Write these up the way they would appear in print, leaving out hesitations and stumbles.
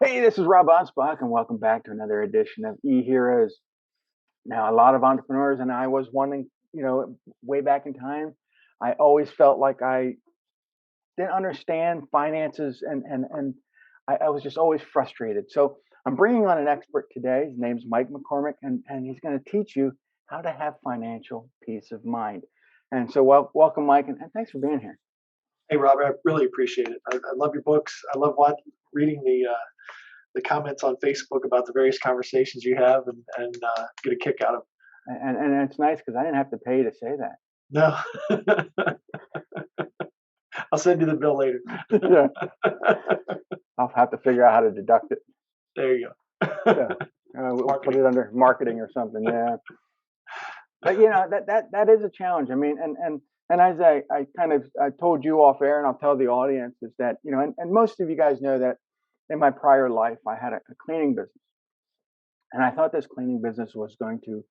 Hey, this is Rob Anspach, and welcome back to another edition of eHeroes. Now, a lot of entrepreneurs, and I was one, way back in time, I always felt like I didn't understand finances, and I was just always frustrated. So I'm bringing on an expert today. His name's Mike McCormick, and he's going to teach you how to have financial peace of mind. And so, welcome, Mike, and thanks for being here. Hey, Robert, I really appreciate it. I love your books. I love reading the comments on Facebook about the various conversations you have, and get a kick out of And it's nice because I didn't have to pay to say that. them. No, I'll send you the bill later. Yeah. I'll have to figure out how to deduct it. There you go. Yeah. We'll put it under marketing or something. Yeah. But that is a challenge. I mean, and as I told you off air, and I'll tell the audience is that and most of you guys know that in my prior life I had a cleaning business, and I thought this cleaning business was going to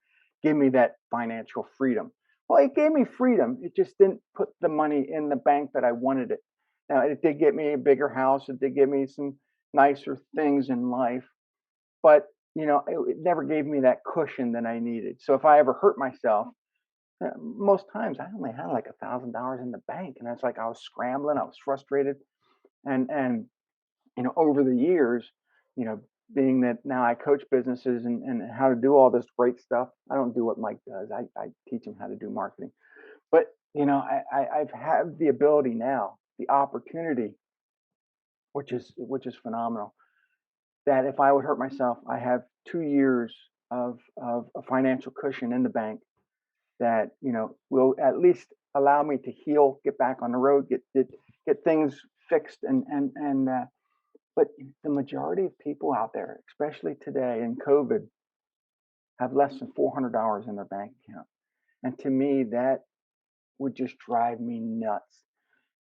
give me that financial freedom. Well, it gave me freedom. It just didn't put the money in the bank that I wanted it. Now, it did get me a bigger house. It did give me some nicer things in life, but it never gave me that cushion that I needed. So if I ever hurt myself, most times I only had like $1,000 in the bank, and it's like I was scrambling. I was frustrated, and over the years, you know, being that now I coach businesses and how to do all this great stuff. I don't do what Mike does. I teach him how to do marketing. But I've had the ability now, the opportunity, which is phenomenal. That if I would hurt myself, I have 2 years of a financial cushion in the bank that will at least allow me to heal, get back on the road, get things fixed, and but the majority of people out there, especially today in COVID, have less than $400 in their bank account. And to me, that would just drive me nuts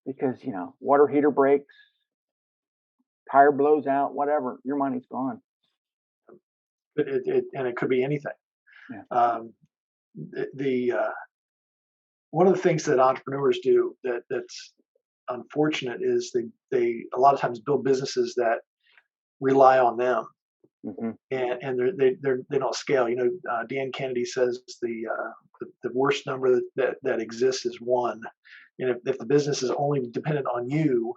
because, water heater breaks, tire blows out, whatever, your money's gone. And it could be anything. Yeah. The One of the things that entrepreneurs do that's unfortunate is they a lot of times build businesses that rely on them, Hmm. and they don't scale. Dan Kennedy says the worst number that exists is one, and if the business is only dependent on you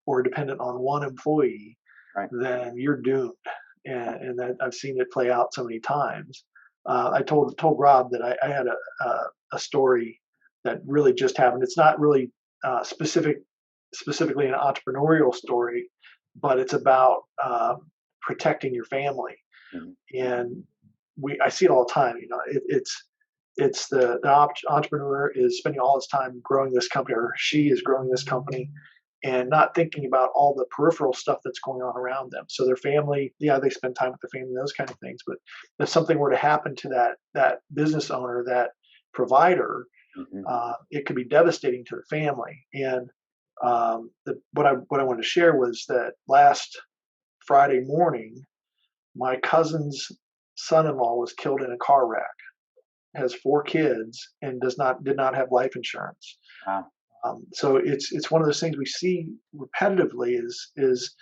or dependent on one employee, Right. then you're doomed. And that I've seen it play out so many times. I told Rob that I had a story that really just happened. It's not really specifically an entrepreneurial story, but it's about protecting your family. Hmm. And I see it all the time. It's the entrepreneur is spending all his time growing this company, or she is growing this company, and not thinking about all the peripheral stuff that's going on around them. So their family, yeah, they spend time with their family, those kind of things. But if something were to happen to that business owner, that provider, Hmm. it could be devastating to the family. And what I wanted to share was that last Friday morning, my cousin's son-in-law was killed in a car wreck. Has 4 kids and did not have life insurance. Wow. So it's one of those things we see repetitively is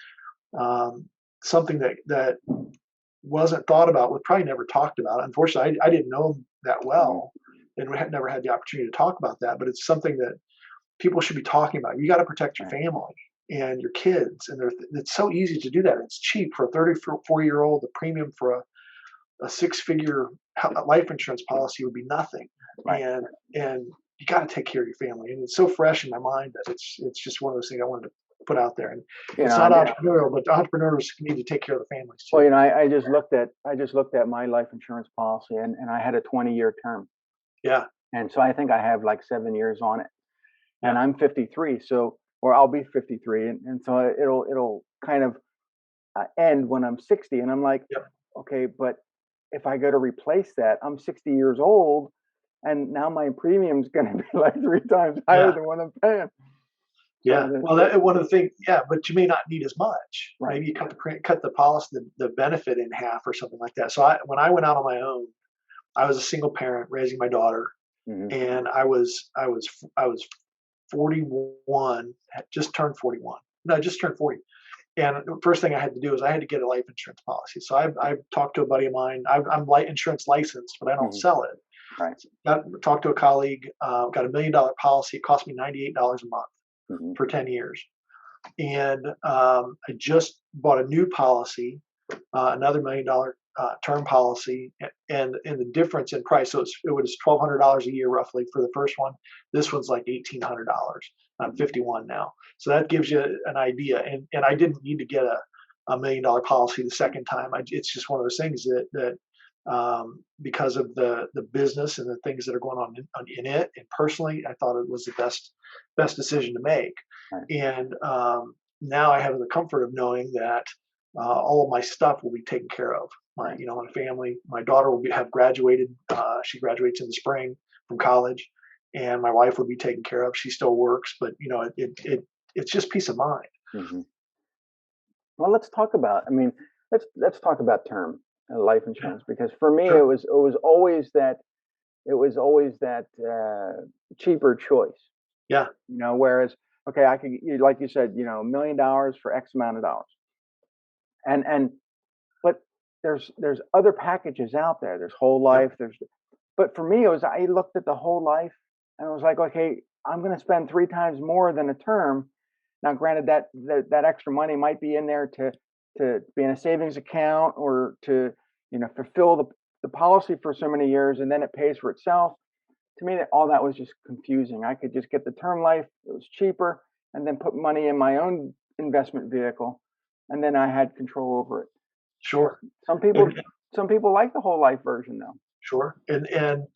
something that wasn't thought about, was probably never talked about. Unfortunately, I didn't know him that Hmm. well, and we had never had the opportunity to talk about that. But it's something that people should be talking about. You got to protect your Right. family and your kids, and it's so easy to do that. It's cheap for a 34-year-old. The premium for a six-figure life insurance policy would be nothing, Right. and you got to take care of your family. And it's so fresh in my mind that it's just one of those things I wanted to put out there. And You it's know, not and, entrepreneurial, but entrepreneurs need to take care of their families well, too. I just looked at my life insurance policy, and I had a 20-year term, Yeah, and so I think I have like 7 years on it, and yeah, I'm 53, so or I'll be 53, and so it'll kind of end when I'm 60, and I'm like, yep, okay, but if I go to replace that, I'm 60 years old, and now my premium's going to be like 3 times higher yeah, than what I'm paying. So yeah. Well, one of the things, yeah, but you may not need as much. right. Maybe you cut the policy, the benefit in half or something like that. So when I went out on my own, I was a single parent raising my daughter, Hmm. and I was 41, had just turned 41. No, I just turned 40, And the first thing I had to do is I had to get a life insurance policy. So I talked to a buddy of mine. I'm life insurance licensed, but I don't Hmm. sell it. Right. Talked to a colleague, got $1 million policy. It cost me $98 a month Hmm. for 10 years. And I just bought a new policy, another $1 million term policy, and the difference in price. So it was $1,200 a year roughly for the first one. This one's like $1,800. I'm 51 now, so that gives you an idea. And I didn't need to get a $1 million policy the second time. It's just one of those things that because of the business and the things that are going on in it, and personally, I thought it was the best decision to make. Right. And now I have the comfort of knowing that all of my stuff will be taken care of. My family, my daughter will have graduated. She graduates in the spring from college, and my wife will be taken care of. She still works, but it's just peace of mind. Hmm. Well, let's talk about. I mean, let's talk about term life insurance, because for me Sure. it was always that cheaper choice. Yeah. Whereas, okay, I could, like you said, $1 million for X amount of dollars, and but there's other packages out there. There's whole Yep. life. But for me, I looked at the whole life and I was like, okay, I'm going to spend 3 times more than a term. Now, granted, that extra money might be in there to be in a savings account, or to fulfill the policy for so many years, and then it pays for itself. To me, all that was just confusing. I could just get the term life; it was cheaper, and then put money in my own investment vehicle, and then I had control over it. Sure. Some people, some people like the whole life version, though. Sure. And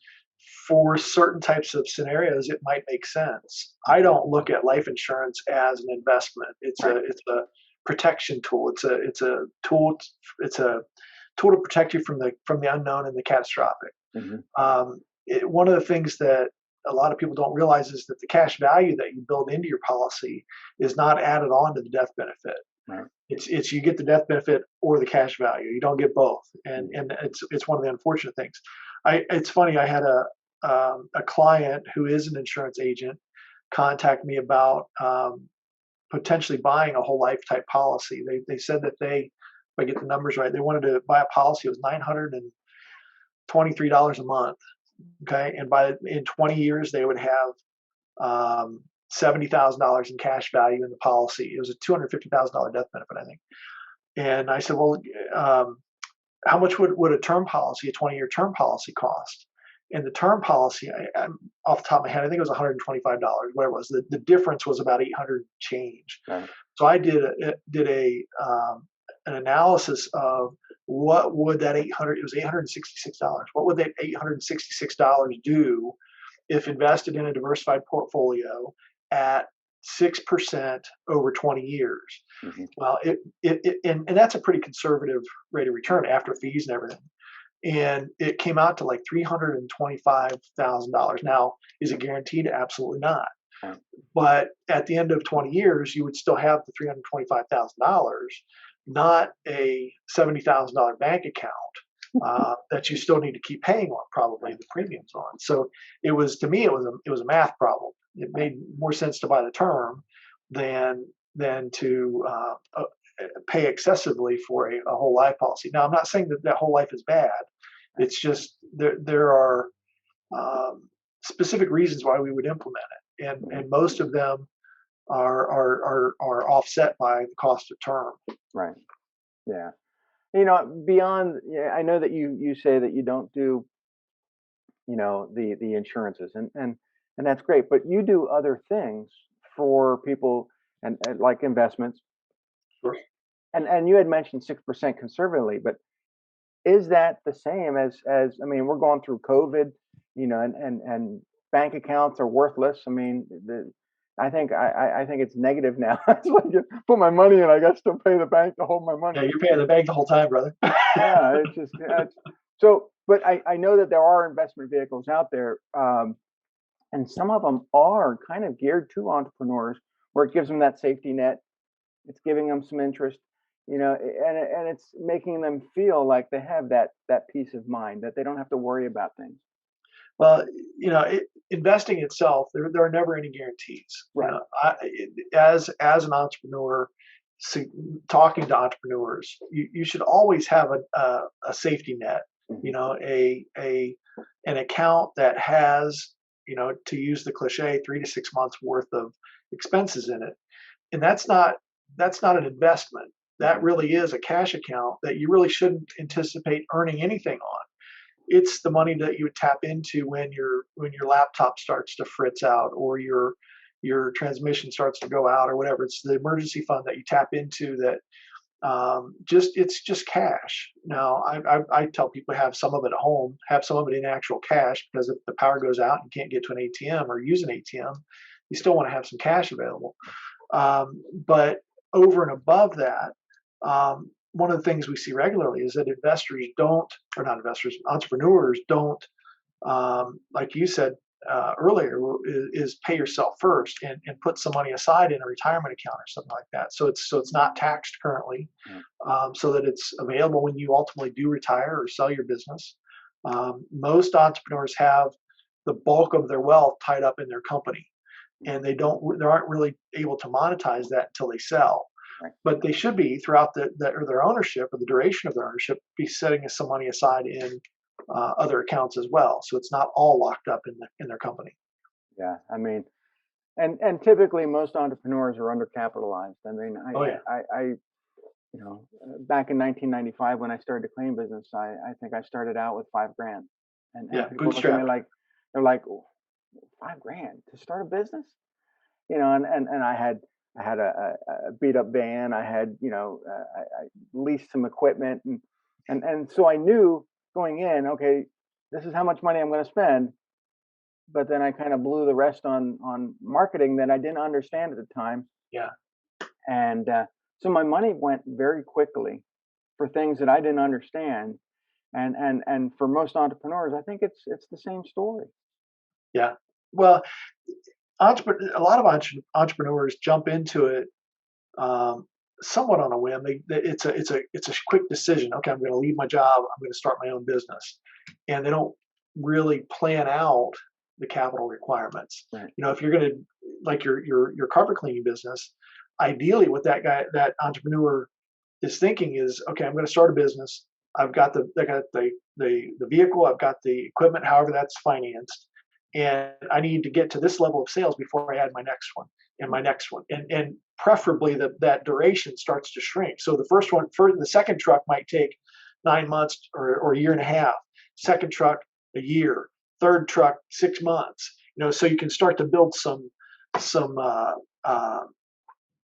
for certain types of scenarios, it might make sense. I don't look at life insurance as an investment. Right. It's a protection tool. It's a tool. It's a tool to protect you from the unknown and the catastrophic. Hmm. One of the things that a lot of people don't realize is that the cash value that you build into your policy is not added on to the death benefit. Right. It's you get the death benefit or the cash value. You don't get both, and it's one of the unfortunate things. It's funny. I had a client who is an insurance agent contact me about potentially buying a whole life type policy. They said that if I get the numbers right, they wanted to buy a policy. It was $923 a month. Okay, and in 20 years they would have $70,000 in cash value in the policy. It was a $250,000 death benefit, I think. And I said, well, how much would a term policy, a 20-year term policy, cost? And the term policy, I'm off the top of my head, I think it was $125, whatever it was. The difference was about 800 change. Right. So I did an analysis of what would that it was $866. What would that $866 do if invested in a diversified portfolio at 6% over 20 years? Hmm. Well, and that's a pretty conservative rate of return after fees and everything. And it came out to like $325,000. Now, is it guaranteed? Absolutely not. Right. But at the end of 20 years, you would still have the $325,000, not a $70,000 bank account that you still need to keep paying on, probably the premiums on. So to me, it was a math problem. It made more sense to buy the term than to pay excessively for a whole life policy. Now, I'm not saying that whole life is bad. It's just there are specific reasons why we would implement it, and most of them are offset by the cost of term. Right. Yeah. Beyond, yeah, I know that you say that you don't do, the insurances, and that's great, but you do other things for people, and like investments. Sure. And you had mentioned 6% conservatively, but is that the same I mean, we're going through COVID, and bank accounts are worthless. I mean, I think it's negative now. It's like you put my money in, I got to still pay the bank to hold my money. Yeah, you're paying the bank the whole time, brother. Yeah, it's just so. But I know that there are investment vehicles out there, and some of them are kind of geared to entrepreneurs, where it gives them that safety net. It's giving them some interest, and it's making them feel like they have that peace of mind, that they don't have to worry about things. Well, investing itself, there are never any guarantees. Right. As an entrepreneur, talking to entrepreneurs, you should always have a safety net, you know, an account that has, you know, to use the cliche, 3 to 6 months worth of expenses in it. And that's not an investment. That really is a cash account that you really shouldn't anticipate earning anything on. It's the money that you would tap into when your laptop starts to fritz out, or your transmission starts to go out, or whatever. It's the emergency fund that you tap into that, it's just cash. Now, I tell people, have some of it at home, have some of it in actual cash, because if the power goes out and you can't get to an ATM or use an ATM, you still want to have some cash available. But over and above that, one of the things we see regularly is that entrepreneurs don't, like you said earlier, is pay yourself first and put some money aside in a retirement account or something like that. So it's not taxed currently, so that it's available when you ultimately do retire or sell your business. Most entrepreneurs have the bulk of their wealth tied up in their company, and they aren't really able to monetize that until they sell. Right. But they should be, throughout their ownership, or the duration of their ownership, be setting some money aside in other accounts as well. So it's not all locked up in their company. Yeah, I mean, and typically most entrepreneurs are undercapitalized. I mean, you know, back in 1995 when I started the cleaning business, I think I started out with $5,000, and Yeah, people look at me like, they're like, "Oh, $5,000 to start a business?" You know, and I had a beat up van. I had, you know, I leased some equipment, and so I knew going in, okay, this is how much money I'm going to spend. But then I kind of blew the rest on marketing that I didn't understand at the time, Yeah. and so my money went very quickly for things that I didn't understand, and for most entrepreneurs, I think it's the same story. Yeah. Well, a lot of entrepreneurs jump into it, um, somewhat on a whim. It's a quick decision. Okay, I'm going to leave my job. I'm going to start my own business, and they don't really plan out the capital requirements. Right. You know, if you're going to, like your carpet cleaning business, ideally, what that entrepreneur is thinking is, okay, I'm going to start a business. I got the vehicle. I've got the equipment. However, that's financed, and I need to get to this level of sales before I add my next one and my next one, and preferably that duration starts to shrink. So the second truck might take 9 months or a year and a half. Second truck, a year. Third truck, 6 months. You know, so you can start to build some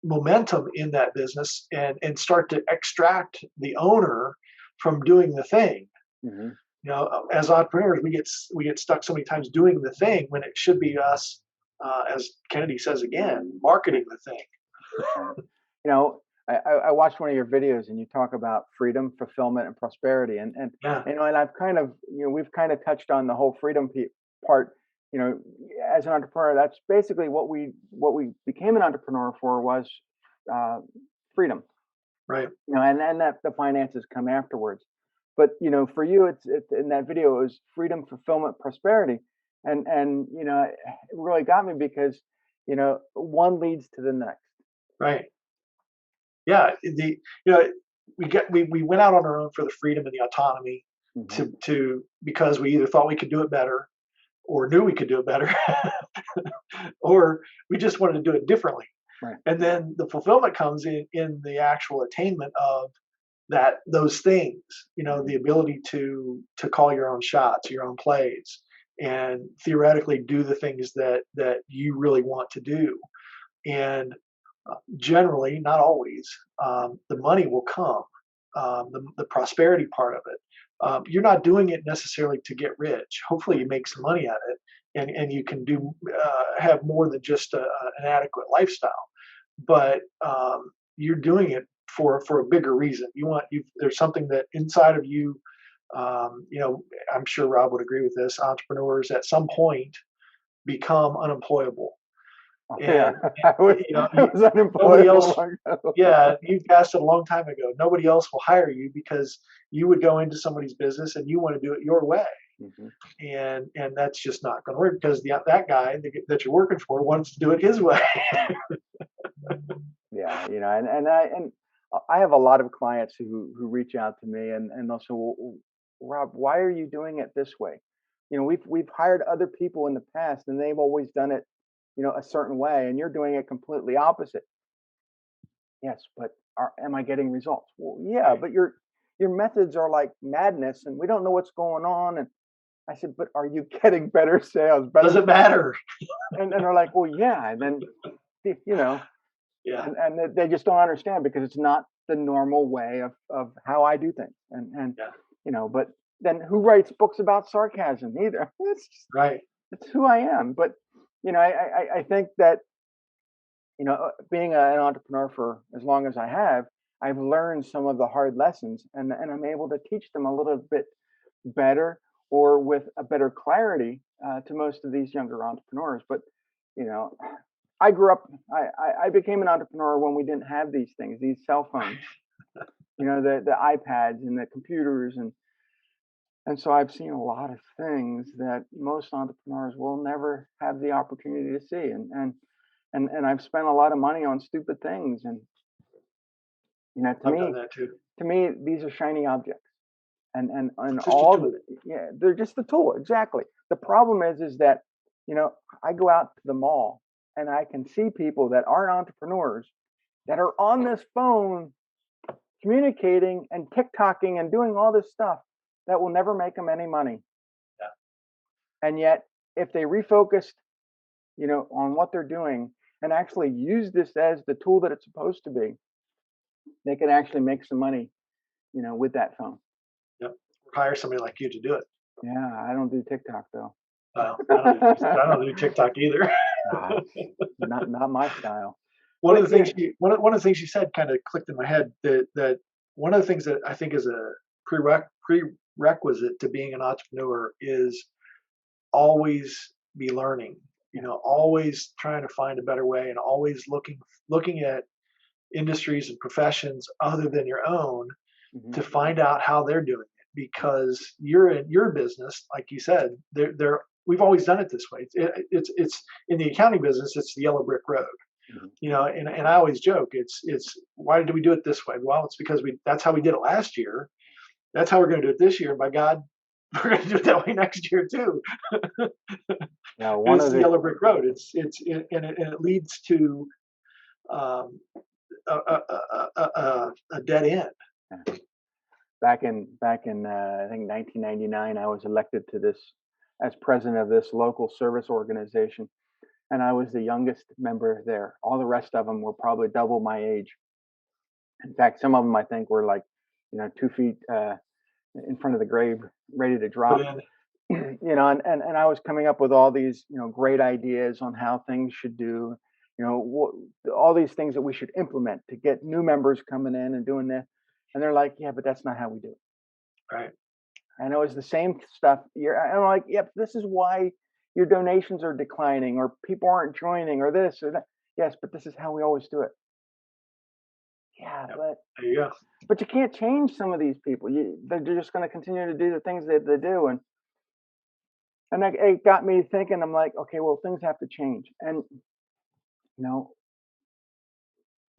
momentum in that business, and start to extract the owner from doing the thing. Hmm. You know, as entrepreneurs, we get stuck so many times doing the thing when it should be us, as Kennedy says again, marketing the thing. Right. You know, I watched one of your videos and you talk about freedom, fulfillment, and prosperity, and Yeah, you know, and I've kind of, you know, we've kind of touched on the whole freedom part. You know, as an entrepreneur, that's basically what we became an entrepreneur for, was uh, freedom. right. You know, and that the finances come afterwards. But you know, for you, it's in that video, it was freedom, fulfillment, prosperity, and you know, it really got me because you know, one leads to the next. Right. Yeah. You know, we went out on our own for the freedom and the autonomy, Hmm. because we either thought we could do it better, or knew we could do it better, or we just wanted to do it differently. Right. And then the fulfillment comes in the actual attainment of those things. You know, the ability to call your own shots, your own plays, and theoretically do the things that you really want to do. And generally, not always, the money will come, the prosperity part of it. You're not doing it necessarily to get rich. Hopefully, you make some money at it, and you can have more than just an adequate lifestyle. But you're doing it for a bigger reason. There's something that inside of you. You know, I'm sure Rob would agree with this. Entrepreneurs at some point become unemployable, Oh, yeah, and you know, I was nobody unemployable else. long ago. Yeah, you passed it a long time ago. Nobody else will hire you because you would go into somebody's business and you want to do it your way, Hmm. and that's just not going to work, because that guy that you're working for wants to do it his way. Yeah, and I have a lot of clients who reach out to me and they'll say, well, Rob, why are you doing it this way? We've hired other people in the past and they've always done it, a certain way, and you're doing it completely opposite. Yes, but am I getting results? Well, yeah, Right. but your methods are like madness, and we don't know what's going on. And I said, but are you getting better sales, Does better? it matter? And they're like, well, yeah. And then, you know, Yeah. and they just don't understand because it's not the normal way of how I do things. And Yeah. but then who writes books about sarcasm either? Right. It's who I am. But I think that being an entrepreneur for as long as I have, I've learned some of the hard lessons, and I'm able to teach them a little bit better or with a better clarity to most of these younger entrepreneurs. But you know, I grew up. I became an entrepreneur when we didn't have these things, these cell phones, the iPads and the computers, and so I've seen a lot of things that most entrepreneurs will never have the opportunity to see, and I've spent a lot of money on stupid things, and to I've done me, that too. these are shiny objects, and It's just a tool. yeah, they're just the tool. Exactly. The problem is that I go out to the mall and I can see people that aren't entrepreneurs that are on this phone communicating and TikToking and doing all this stuff that will never make them any money. Yeah. And yet, if they refocused, on what they're doing and actually use this as the tool that it's supposed to be, they can actually make some money, with that phone. Yep. Hire somebody like you to do it. Yeah, I don't do TikTok though. I don't do TikTok either. Nah, not my style. One of But the things one of the things you said kind of clicked in my head, that one of the things that I think is a prerequisite to being an entrepreneur is always be learning. Always trying to find a better way, and always looking at industries and professions other than your own Mhm. to find out how they're doing it, because you're in your business, like you said. We've always done it this way. It's in the accounting business. It's the yellow brick road. Mhm. And I always joke, it's why did we do it this way? Well, it's because that's how we did it last year. That's how we're going to do it this year. And by God, we're going to do it that way next year too. Yeah, And one it's of the the yellow brick road. And it leads to um, a dead end. back in I think 1999, I was elected to this as president of this local service organization, and I was the youngest member there. All the rest of them were probably double my age. In fact, some of them I think were like, 2 feet in front of the grave, ready to Put drop. in. And I was coming up with all these, great ideas on how things should do, all these things that we should implement to get new members coming in and doing that. And they're like, yeah, but that's not how we do it. Right. And it was the same stuff. I'm like, yep, this is why your donations are declining or people aren't joining or this or that. Yes, but this is how we always do it. Yeah, Yep. but There you go. you can't change some of these people. They're just going to continue to do the things that they do, and it got me thinking. I'm like, okay, well, things have to change, and you know,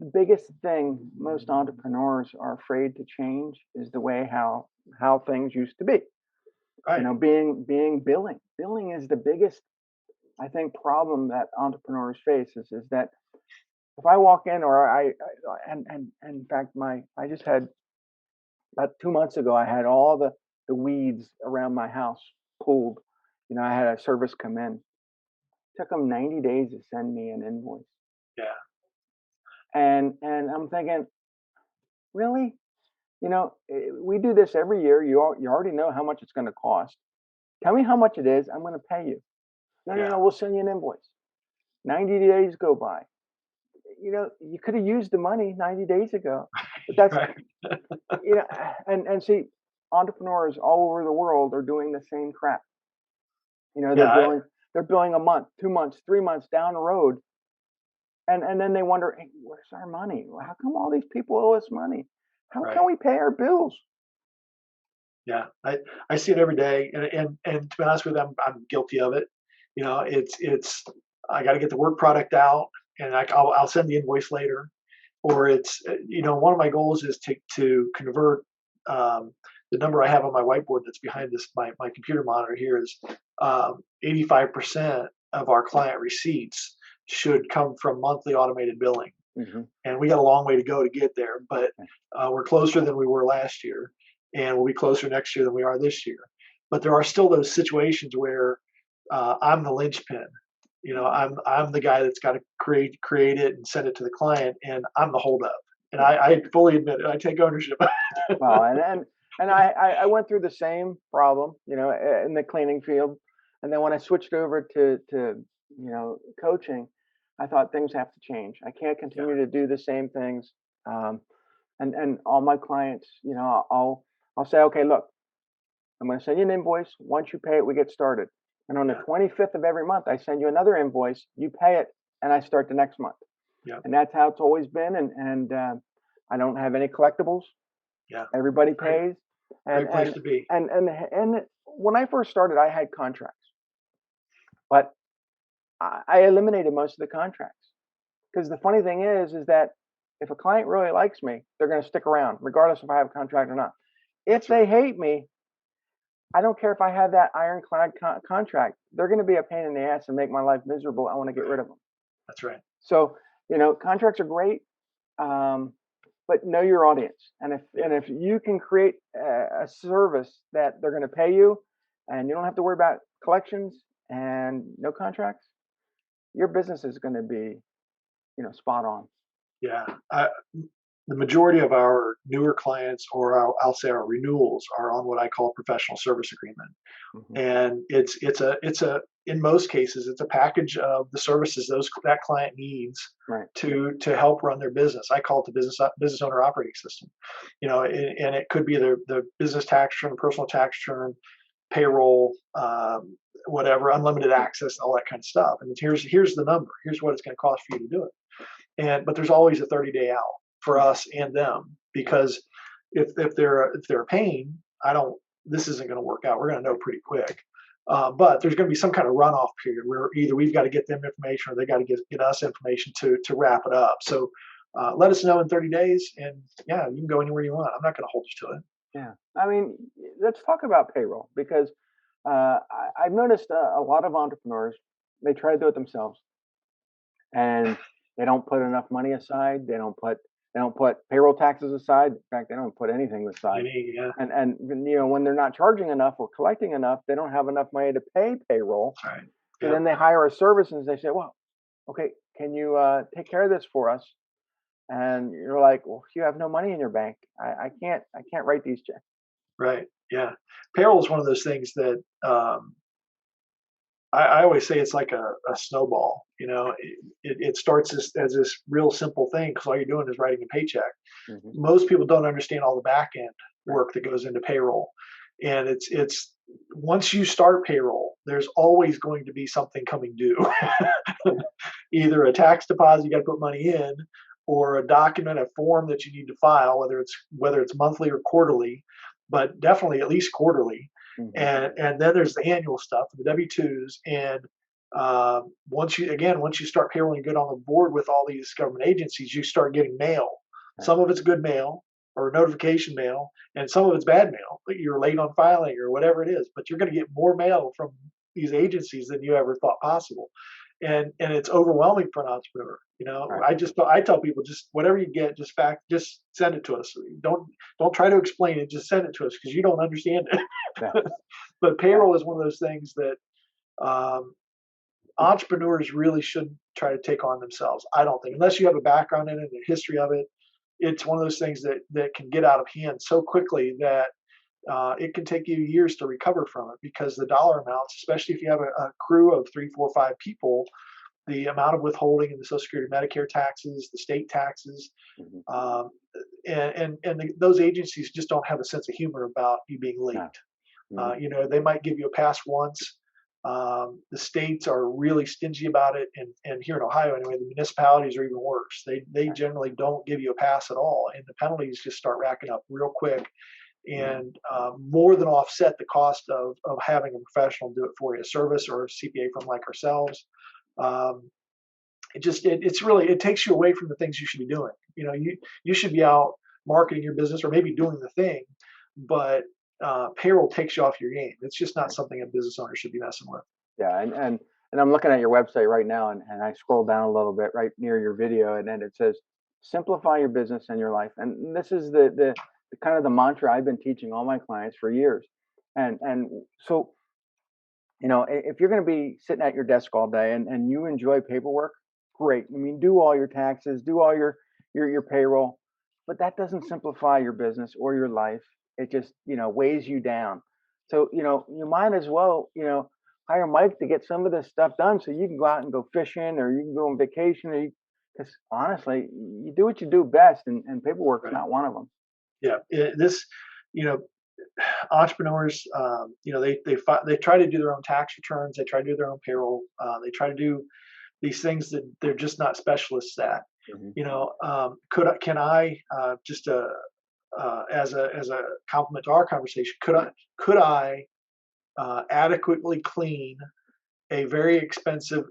the biggest thing most entrepreneurs are afraid to change is the way how things used to be. Right. Being billing. Billing is the biggest, I think, problem that entrepreneurs face is that if I walk in or and in fact I just had about 2 months ago I had all the weeds around my house pulled. I had a service come in. Took them 90 days to send me an invoice. Yeah. And I'm thinking, really? We do this every year. You already know how much it's going to cost. Tell me how much it is. I'm going to pay you. No, no, Yeah. no. We'll send you an invoice. 90 days go by. You could have used the money 90 days ago, but that's Right. you know, and see, entrepreneurs all over the world are doing the same crap. They're Yeah. billing a month, 2 months, 3 months down the road, and then they wonder, hey, where's our money? How come all these people owe us money? How Right. can we pay our bills? Yeah. I see it every day, and to be honest with you, I'm guilty of it. It's I got to get the work product out, and I'll send the invoice later. or it's, one of my goals is to convert, the number I have on my whiteboard that's behind this, my computer monitor here is 85% of our client receipts should come from monthly automated billing. Mm-hmm. And we got a long way to go to get there, but we're closer than we were last year, and we'll be closer next year than we are this year. But there are still those situations where I'm the linchpin. I'm the guy that's got to create it and send it to the client, and I'm the holdup. And I fully admit it. I take ownership. Well, and I went through the same problem, in the cleaning field, and then when I switched over to coaching, I thought things have to change. I can't continue to do the same things. And all my clients, I'll say, okay, look, I'm going to send you an invoice. Once you pay it, we get started. And on the 25th of every month, I send you another invoice. You pay it, and I start the next month. Yeah. And that's how it's always been. And I don't have any collectibles. Yeah. Everybody pays. Great place to be. And when I first started, I had contracts, but I eliminated most of the contracts, because the funny thing is that if a client really likes me, they're going to stick around regardless if I have a contract or not. If they hate me, I don't care if I have that ironclad contract. They're going to be a pain in the ass and make my life miserable. I want to get rid of them. That's right. So, contracts are great, but know your audience. And if you can create a service that they're going to pay you, and you don't have to worry about collections and no contracts, your business is going to be, spot on. Yeah. The majority of our newer clients, or I'll say our renewals, are on what I call a professional service agreement. Mm-hmm. And it's in most cases, it's a package of the services that client needs to help run their business. I call it the business owner operating system. And it could be the business tax return, personal tax return, payroll, whatever, unlimited access, all that kind of stuff. And here's the number. Here's what it's going to cost for you to do it. But there's always a 30-day out for us and them, because if they're a pain, this isn't going to work out. We're going to know pretty quick. But there's going to be some kind of runoff period where either we've got to get them information, or they got to get us information to wrap it up. So let us know in 30 days, and you can go anywhere you want. I'm not going to hold you to it. Yeah, I mean, let's talk about payroll, because I've noticed a lot of entrepreneurs, they try to do it themselves, and they don't put enough money aside. They don't put payroll taxes aside. In fact, they don't put anything aside. Yeah. And when they're not charging enough or collecting enough, they don't have enough money to pay payroll. Right. So then they hire a service, and they say, well, okay, can you take care of this for us? And you're like, well, you have no money in your bank. I can't write these checks. Right. Yeah. Payroll is one of those things that I always say it's like a snowball. It starts as this real simple thing, because all you're doing is writing a paycheck. Mm-hmm. Most people don't understand all the back end work that goes into payroll. And it's once you start payroll, there's always going to be something coming due. Either a tax deposit you got to put money in, or a document, a form that you need to file, whether it's monthly or quarterly, but definitely at least quarterly. Mm-hmm. And then there's the annual stuff, the W-2s, and once you start payrolling good on the board with all these government agencies, you start getting mail. Right. Some of it's good mail or notification mail, and some of it's bad mail, like you're late on filing or whatever it is. But you're going to get more mail from these agencies than you ever thought possible, and it's overwhelming for an entrepreneur. Right. I tell people, just whatever you get, just send it to us. Don't try to explain it. Just send it to us, because you don't understand it. Yeah. But payroll is one of those things that entrepreneurs really shouldn't try to take on themselves. I don't think, unless you have a background in it, a history of it. It's one of those things that can get out of hand so quickly that it can take you years to recover from it, because the dollar amounts, especially if you have a crew of 3, 4, 5 people, the amount of withholding in the Social Security, Medicare taxes, the state taxes, and those agencies just don't have a sense of humor about you being late. Mm-hmm. They might give you a pass once. The states are really stingy about it, and here in Ohio anyway, the municipalities are even worse. They generally don't give you a pass at all, and the penalties just start racking up real quick, and more than offset the cost of having a professional do it for you, a service or a CPA firm like ourselves. it's really, it takes you away from the things you should be doing. You should be out marketing your business or maybe doing the thing, but payroll takes you off your game. It's just not something a business owner should be messing with. Yeah, and I'm looking at your website right now, and I scroll down a little bit right near your video, and then it says, "Simplify your business and your life." And this is the kind of the mantra I've been teaching all my clients for years. And so, if you're going to be sitting at your desk all day and you enjoy paperwork, great. I mean, do all your taxes, do all your payroll, but that doesn't simplify your business or your life. It just, weighs you down. So, you might as well, hire Mike to get some of this stuff done so you can go out and go fishing, or you can go on vacation, because honestly, you do what you do best, and paperwork's Right. not one of them. Yeah. This, you know, entrepreneurs, they try to do their own tax returns. They try to do their own payroll. They try to do these things that they're just not specialists at. Mhm. Can I just as a compliment to our conversation, could I adequately clean a very expensive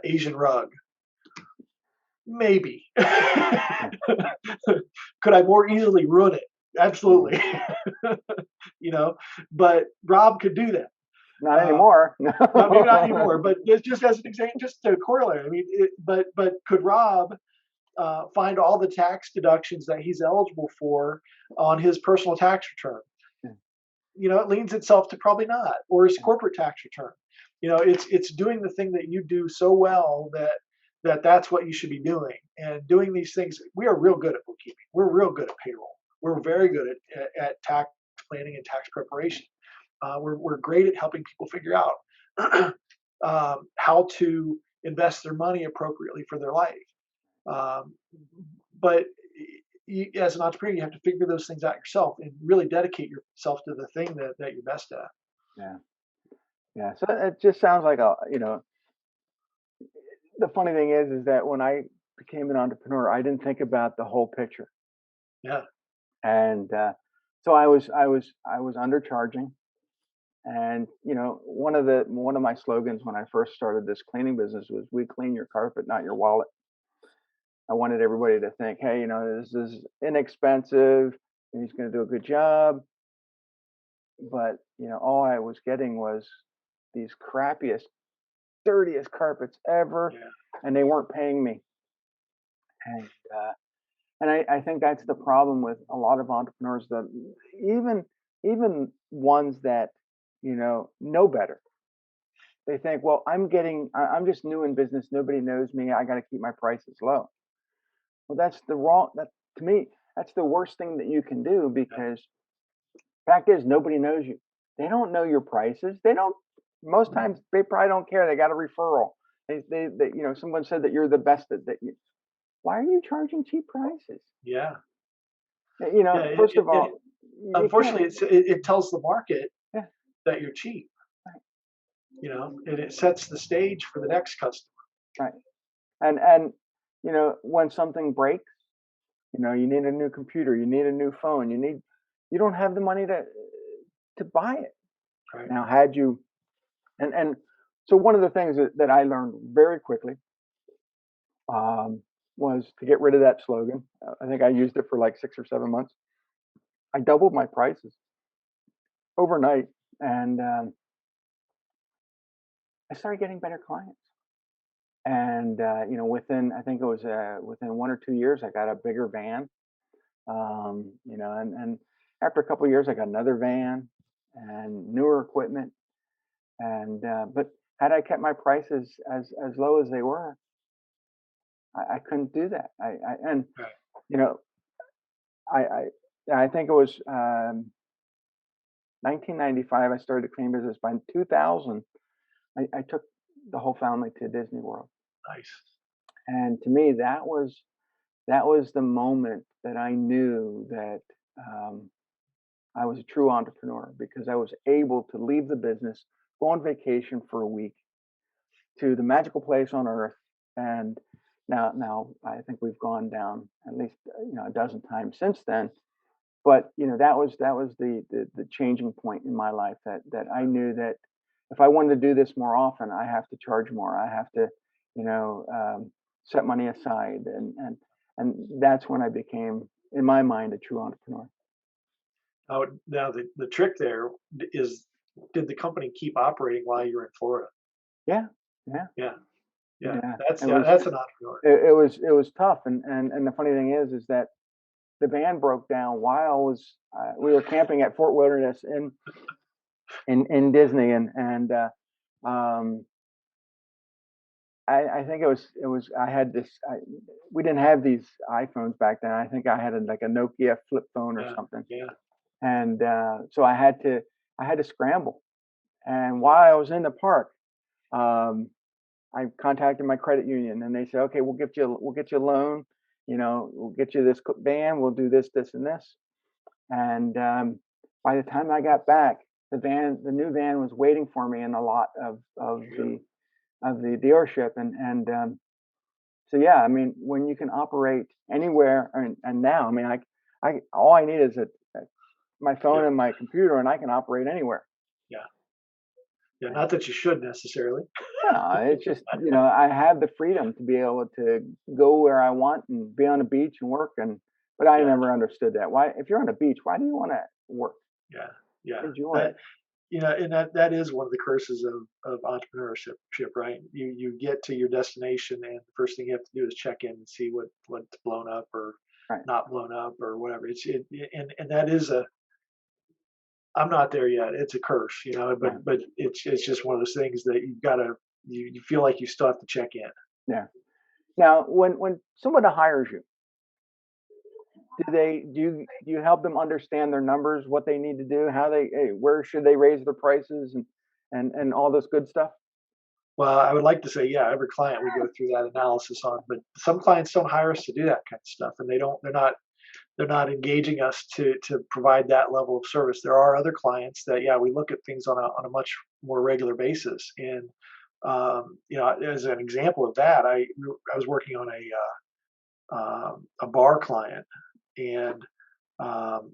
Asian rug? Maybe. Could I more easily ruin it? Mhm. Absolutely. you know, but Rob could do that. Not Um, anymore. well, maybe not No. anymore, but just as an example, just to correlate. I mean, but could Rob find all the tax deductions that he's eligible for on his personal tax return? It leans itself to probably not, or his corporate tax return. It's doing the thing that you do so well that's what you should be doing. And doing these things, we are real good at bookkeeping. We're real good at payroll. We're very good at tax planning and tax preparation. We're great at helping people figure out how to invest their money appropriately for their life. Um, but as an entrepreneur, you have to figure those things out yourself and really dedicate yourself to the thing that you're best at. Yeah, yeah. So it just sounds like the funny thing is that when I became an entrepreneur, I didn't think about the whole picture, Yeah. and so I was undercharging. And one of my slogans when I first started this cleaning business was, "We clean your carpet, not your wallet." I wanted everybody to think, "Hey, this is inexpensive, and he's going to do a good job." But all I was getting was these crappiest, dirtiest carpets ever, Yeah. and they weren't paying me. And I think that's the problem with a lot of entrepreneurs, that even ones that know better. They think, well, I'm just new in business. Nobody knows me. I got to keep my prices low. Well, that to me, that's the worst thing that you can do, Yeah. because fact is, nobody knows you. They don't know your prices. They don't. Most times, they probably don't care. They got a referral. Someone said that you're the best at that. Why are you charging cheap prices? Yeah. First of all, you can't. Unfortunately, it tells the market Yeah, that you're cheap, right, and it sets the stage for the next customer. right. And when something breaks, you need a new computer, you need a new phone, you don't have the money to buy it. Right. Now, had you and so one of the things that I learned very quickly, um, was to get rid of that slogan. I think I used it for like 6 or 7 months. I doubled my prices overnight, and I started getting better clients. And within, I think it was within 1 or 2 years, I got a bigger van. And after a couple of years, I got another van and newer equipment. And but had I kept my prices as low as they were, I couldn't do that. And Right. you know I I think it was 1995 I started the cleaning business. By 2000, I took the whole family to Disney World, Nice. and to me that was the moment that I knew that um, I was a true entrepreneur, because I was able to leave the business, go on vacation for a week to the magical place on earth. And now I think we've gone down at least a dozen times since then. But that was the changing point in my life, that I knew that if I wanted to do this more often, I have to charge more. I have to, you know, set money aside, and that's when I became, in my mind, a true entrepreneur. Now the trick there is, did the company keep operating while you were in Florida? Yeah, yeah, Yeah, yeah. yeah. That's It was that's an entrepreneur. it was tough, and the funny thing is that the van broke down while we were camping at Fort Wilderness in Disney, and um, I think it was I had this we didn't have these iPhones back then. I think I had like a Nokia flip phone or Yeah, something, yeah, and so I had to scramble. And while I was in the park, um, I contacted my credit union, and they said, "Okay, we'll get you a loan. We'll get you this van. We'll do this, this, and this." And by the time I got back, the new van was waiting for me in the lot of there you go. the dealership, and so yeah, I mean, when you can operate anywhere, and now, I mean, I all I need is my phone Yeah, and my computer, and I can operate anywhere. yeah, yeah. Yeah. Not that you should necessarily. No, it's just, I have the freedom to be able to go where I want and be on the beach and work, but I Yeah, never understood that. Why, if you're on the beach, why do you want to work? yeah, yeah. Enjoy That it. and that is one of the curses of entrepreneurship, right? You get to your destination, and the first thing you have to do is check in and see what's blown up or Right. not blown up or whatever. And that is a, I'm not there yet. It's a curse, Yeah. but it's just one of those things that you've got to, you feel like you still have to check in. Yeah. Now, when someone hires you, do you help them understand their numbers, what they need to do, where should they raise their prices, and all this good stuff? Well, I would like to say, yeah, every client we go through that analysis on, but some clients don't hire us to do that kind of stuff, and they're not engaging us to provide that level of service. There are other clients that, yeah, we look at things on a much more regular basis. And as an example of that, I was working on a bar client, and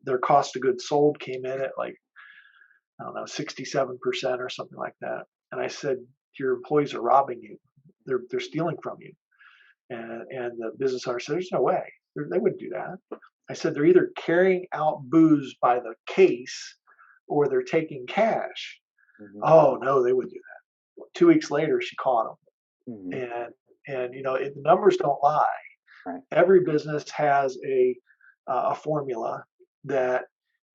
their cost of goods sold came in at like, I don't know, 67% or something like that. And I said, your employees are robbing you. They're stealing from you. And the business owner said, there's no way. They wouldn't do that. I said, they're either carrying out booze by the case or they're taking cash. Hmm. Oh, no, they wouldn't do that. 2 weeks later, she caught Hmm. them. And the numbers don't lie. Right. Every business has a formula that,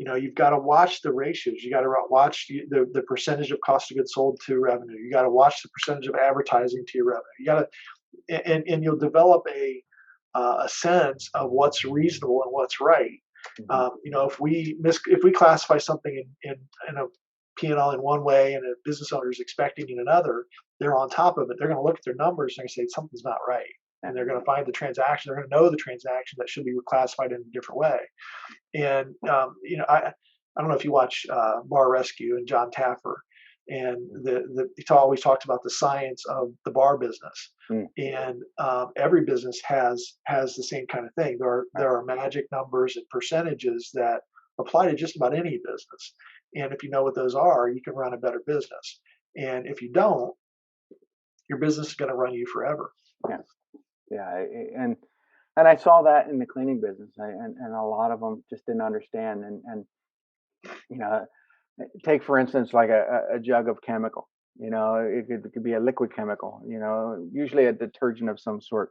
you've got to watch the ratios. You got to watch the percentage of cost of goods sold to revenue. You got to watch the percentage of advertising to your revenue. You got to, and you'll develop a sense of what's reasonable and what's right. Hmm. If we classify something in a P&L in one way and a business owner is expecting in another, they're on top of it. They're going to look at their numbers and say something's not right, and they're going to find the transaction. They're going to know the transaction that should be classified in a different way. And I don't know if you watch Bar Rescue and John Taffer, and he always talks about the science of the bar business. Mm. And every business has the same kind of thing. There are magic numbers and percentages that apply to just about any business. And if you know what those are, you can run a better business. And if you don't, your business is going to run you forever. Yeah. Yeah. And I saw that in the cleaning business, and a lot of them just didn't understand. And you know, take for instance like a jug of chemical. It could be a liquid chemical. Usually a detergent of some sort.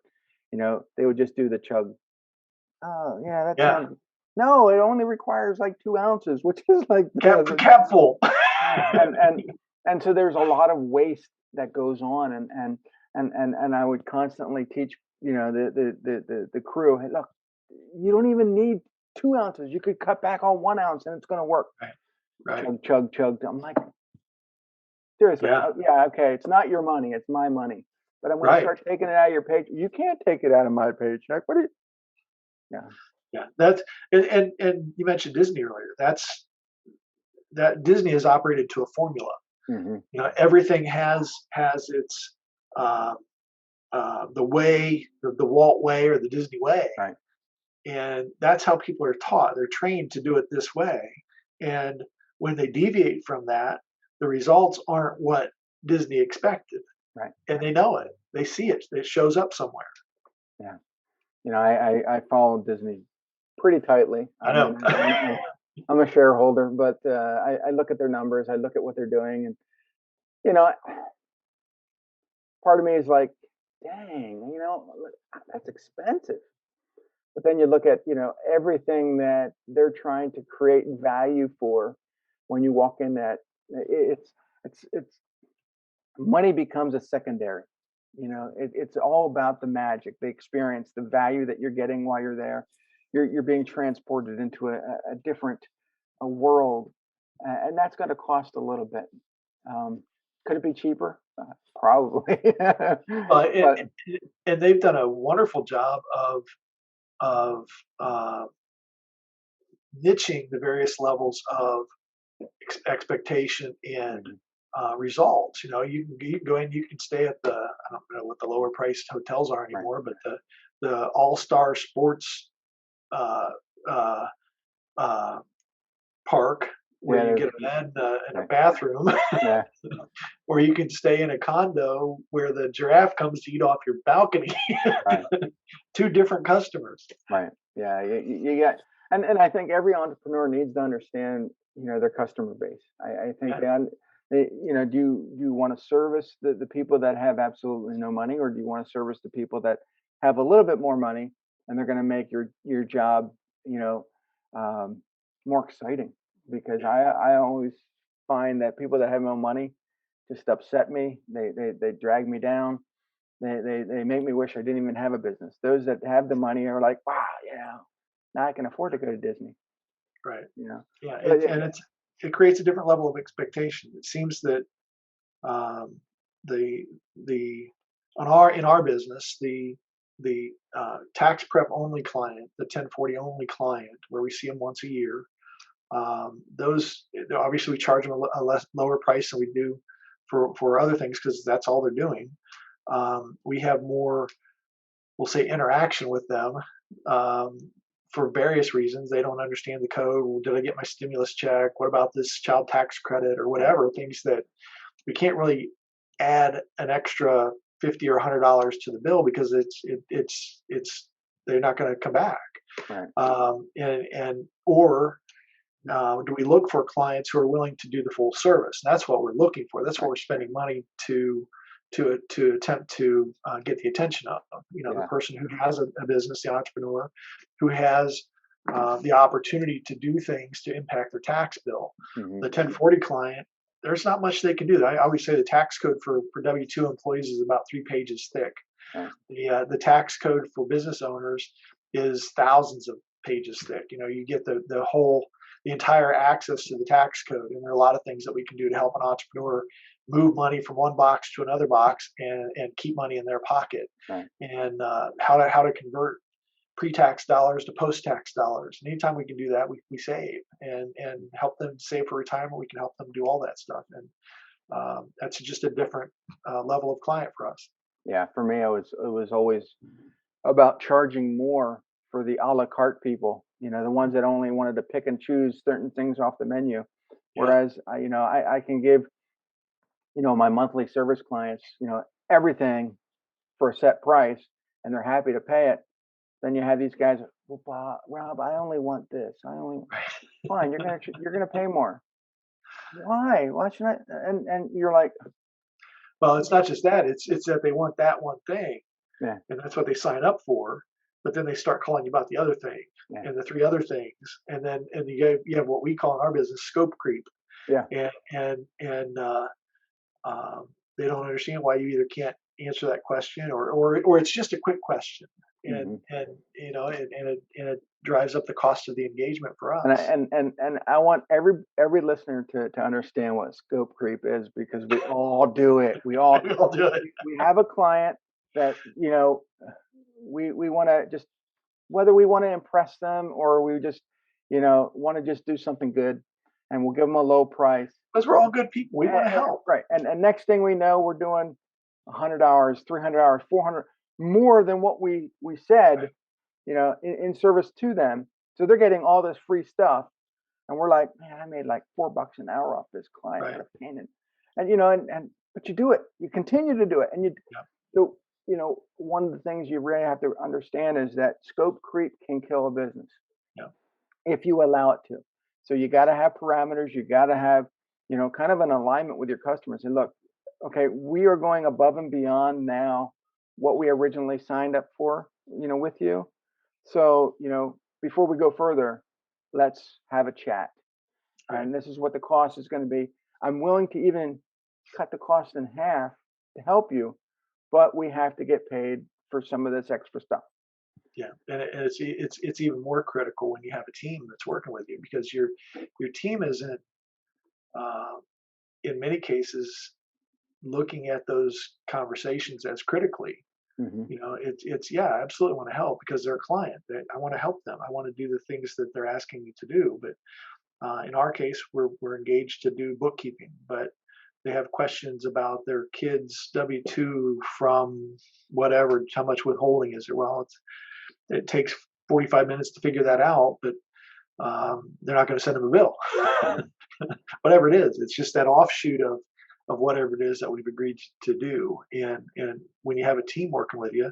They would just do the chug. Oh yeah, that Yeah, sounds. No, it only requires like 2 ounces, which is like capful. and so there's a lot of waste that goes on, and I would constantly teach the crew, hey, look, you don't even need 2 ounces. You could cut back on 1 ounce, and it's going to work. Right, right. Chug, chug, chug. I'm like, seriously, Yeah, yeah, okay, it's not your money, it's my money, but I'm going to right. start taking it out of your paycheck. You can't take it out of my paycheck. What do you? Yeah, Yeah, that's and you mentioned Disney earlier. That Disney is operated to a formula. hmm, Everything has its uh, the way, the Walt way or the Disney way, right, and that's how people are taught. They're trained to do it this way, and when they deviate from that, the results aren't what Disney expected, right. and they know it. They see it. It shows up somewhere. Yeah. I follow Disney pretty tightly. I I know. mean, I'm a shareholder, but I look at their numbers, I look at what they're doing, and you know, part of me is like, dang, that's expensive. But then you look at, everything that they're trying to create value for when you walk in that it's money becomes a secondary. It's all about the magic, the experience, the value that you're getting while you're there. You're being transported into a different a world, and that's going to cost a little bit. Could it be cheaper? Probably, And, but and they've done a wonderful job of uh, niching the various levels of expectation and Mhm. results. You can go in, you can stay at I don't know what the lower priced hotels are Right. anymore, but the All Star Sports uh, uh, uh, park where Yeah, you there's get a bed and a right. bathroom, Yeah, or you can stay in a condo where the giraffe comes to eat off your balcony. right. Two different customers. Right. Yeah. You got, and I think every entrepreneur needs to understand, their customer base. I think Yeah, do you want to service the people that have absolutely no money, or do you want to service the people that have a little bit more money and they're going to make your job, you know, um, more exciting? Because yeah, I always find that people that have no money just upset me. They drag me down. They make me wish I didn't even have a business. Those that have the money are like, wow, now I can afford to go to Disney, right. you know. Yeah, But yeah, it creates a different level of expectation. It seems that um, the the in our business the tax prep only client, the 1040 only client, where we see them once a year. Those obviously we charge them a less lower price than we do for other things because that's all they're doing. We have more, we'll say, interaction with them um, for various reasons. They don't understand the code. Well, did I get my stimulus check? What about this child tax credit or right, whatever? Things that we can't really add an extra 50 or $100 to the bill because it's they're not going to come back. right, And or do we look for clients who are willing to do the full service? And that's what we're looking for. That's what right, we're spending money to attempt to get the attention of. The yeah, person who has a business, the entrepreneur, who has the opportunity to do things to impact their tax bill. hmm, The 1040 client, there's not much they can do. I always say the tax code for W-2 employees is about 3 pages thick. right, The tax code for business owners is thousands of pages thick. You get the entire access to the tax code, and there are a lot of things that we can do to help an entrepreneur move money from one box to another box and keep money in their pocket, right, and how to convert pre-tax dollars to post-tax dollars. And anytime we can do that, we save and help them save for retirement. We can help them do all that stuff, and that's just a different level of client for us. yeah. For me, it was always about charging more for the a la carte people. The ones that only wanted to pick and choose certain things off the menu. Yeah, Whereas I can give my monthly service clients everything for a set price, and they're happy to pay it. Then you have these guys, well, Rob, I only want this. I only fine. You're gonna pay more. Why? Why should I? And you're like, well, it's not just that; it's that they want that one thing, yeah, and that's what they sign up for. But then they start calling you about the other thing yeah, and the three other things, and you have what we call in our business scope creep, yeah, and they don't understand why you either can't answer that question or it's just a quick question, and hmm. and it drives up the cost of the engagement for And I us. and I want every listener to understand what scope creep is, because we all do it. We all do it. We have a client that we want to just, whether we want to impress them or we just want to just do something good, and we'll give them a low price. Because we're all good people. We want to And, help. right. And next thing we know, we're doing 100 hours, 300 hours, 400 more than what we said, Right. in service to them. So they're getting all this free stuff. And we're like, man, I made like $4 an hour off this client. Right. What a pain. And but you do it. You continue to do it. And Yeah. so one of the things you really have to understand is that scope creep can kill a business Yeah. if you allow it to. So you got to have parameters. You got to have, kind of an alignment with your customers. And look, okay, we are going above and beyond now what we originally signed up for, with you. So, before we go further, let's have a chat. Right. And this is what the cost is going to be. I'm willing to even cut the cost in half to help you, but we have to get paid for some of this extra stuff. Yeah, and it's even more critical when you have a team that's working with you, because your team isn't, uh, in many cases, looking at those conversations as critically. Hmm. It's yeah, I absolutely want to help because they're a client. I want to help them. I want to do the things that they're asking me to do. But in our case, we're engaged to do bookkeeping, but they have questions about their kids' W-2 from whatever, how much withholding is it? Well, it takes 45 minutes to figure that out, but they're not going to send them a bill. Whatever it is, it's just that offshoot of whatever it is that we've agreed to do. And when you have a team working with you,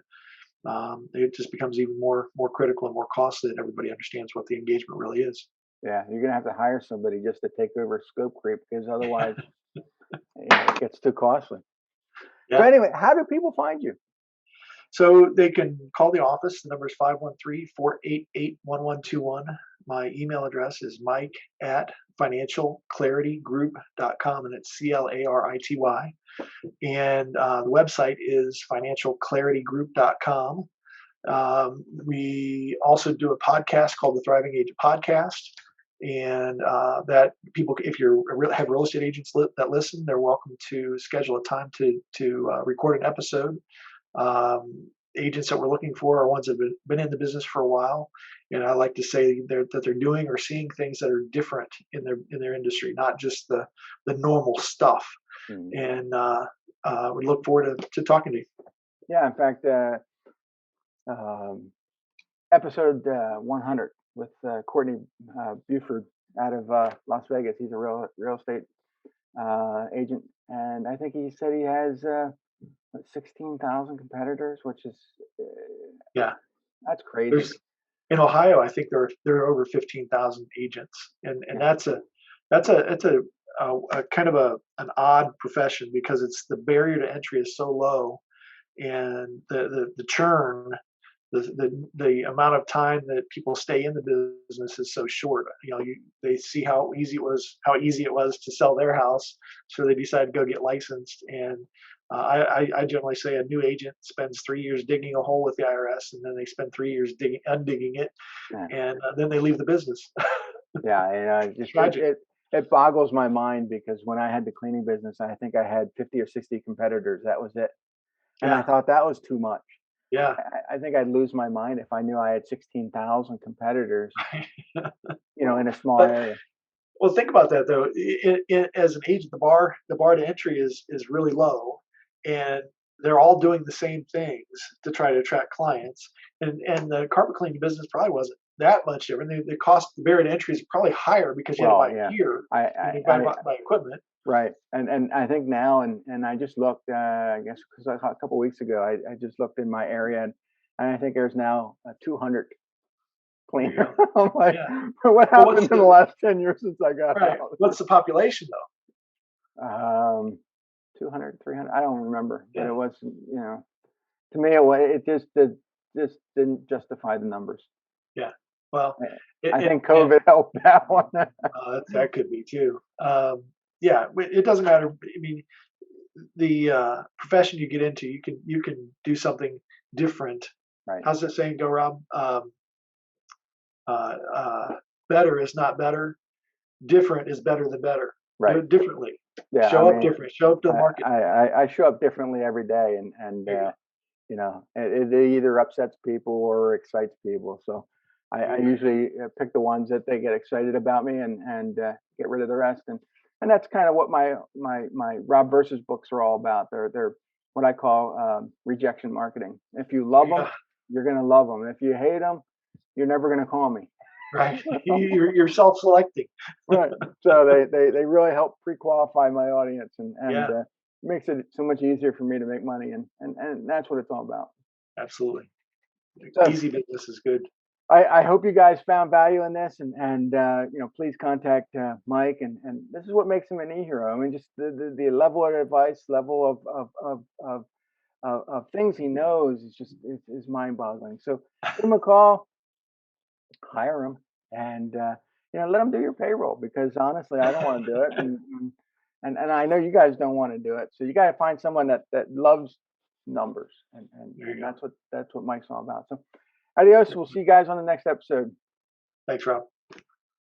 it just becomes even more critical and more costly that everybody understands what the engagement really is. Yeah, you're gonna have to hire somebody just to take over scope creep because otherwise, it gets too costly. So Yeah. anyway, how do people find you? So they can call the office. The number is 513-488-1121. My email address is mike@financialclaritygroup.com, and it's CLARITY. And the website is financialclaritygroup.com. We also do a podcast called the Thriving Agent Podcast. And that people, if you have real estate agents that listen, they're welcome to schedule a time to record an episode. Agents that we're looking for are ones that have been in the business for a while, and I like to say that they're doing or seeing things that are different in their industry, not just the normal stuff. Mhm. And we look forward to talking to you. Yeah, in fact, episode 100 with Courtney Buford out of Las Vegas. He's a real estate agent, and I think he said he has 16,000 competitors, which is Yeah, that's crazy. there's in Ohio, I think there are over 15,000 agents, and Yeah. that's a kind of an odd profession because it's the barrier to entry is so low, and the churn, the amount of time that people stay in the business is so short. They see how easy it was to sell their house, so they decide to go get licensed. And I generally say a new agent spends 3 years digging a hole with the IRS, and then they spend 3 years undigging it, Yeah. and then they leave the business. Yeah, it boggles my mind because when I had the cleaning business, I think I had 50 or 60 competitors. That was it, and I Yeah, thought that was too much. yeah. I think I'd lose my mind if I knew I had 16,000 competitors, in a small But area. well, think about that though. As an agent, the bar to entry is really low, and they're all doing the same things to try to attract clients. And the carpet cleaning business probably wasn't that much different. The barrier to entry is probably higher because you had to Well, buy yeah, gear and you I buy equipment. right, and I think now, and I just looked, I guess, because a couple weeks ago, I just looked in my area, and I think there's now 200 There you cleaners. go. I'm like, Yeah. what Well, what's happened in the the last 10 years since I got right? out? What's the population though? 200, 300, I don't remember, but Yeah, it was, to me, it just didn't justify the numbers. yeah. Well, I it, think and COVID helped that one. that could be too. Yeah, it doesn't matter. I mean, the profession you get into, you can do something different. Right, How's that saying go, Rob? Uh, uh, Better is not better. Different is better than better. Do right. it differently. Yeah, I Show up mean, different. Show up to the market. I show up differently every day, and There you go. it either upsets people or excites people. So I There you go. usually pick the ones that they get excited about me, and get rid of the rest. And that's kind of what my Rob versus books are all about. They're what I call rejection marketing. If you love them, Yeah, you're gonna love them. If you hate them, you're never gonna call me. right. You're self-selecting. Right. So they really help pre-qualify my audience, and Yeah, makes it so much easier for me to make money, and that's what it's all about. Absolutely. So Easy business is good. I hope you guys found value in this, and please contact Mike, and this is what makes him an e-hero. I mean, just the level of advice, level of things he knows is mind-boggling. So give him a call, hire him, and let him do your payroll, because honestly, I don't want to do it, and I know you guys don't want to do it. So you got to find someone that loves numbers, and that's what Mike's all about. So adios. We'll see you guys on the next episode. Thanks, Rob.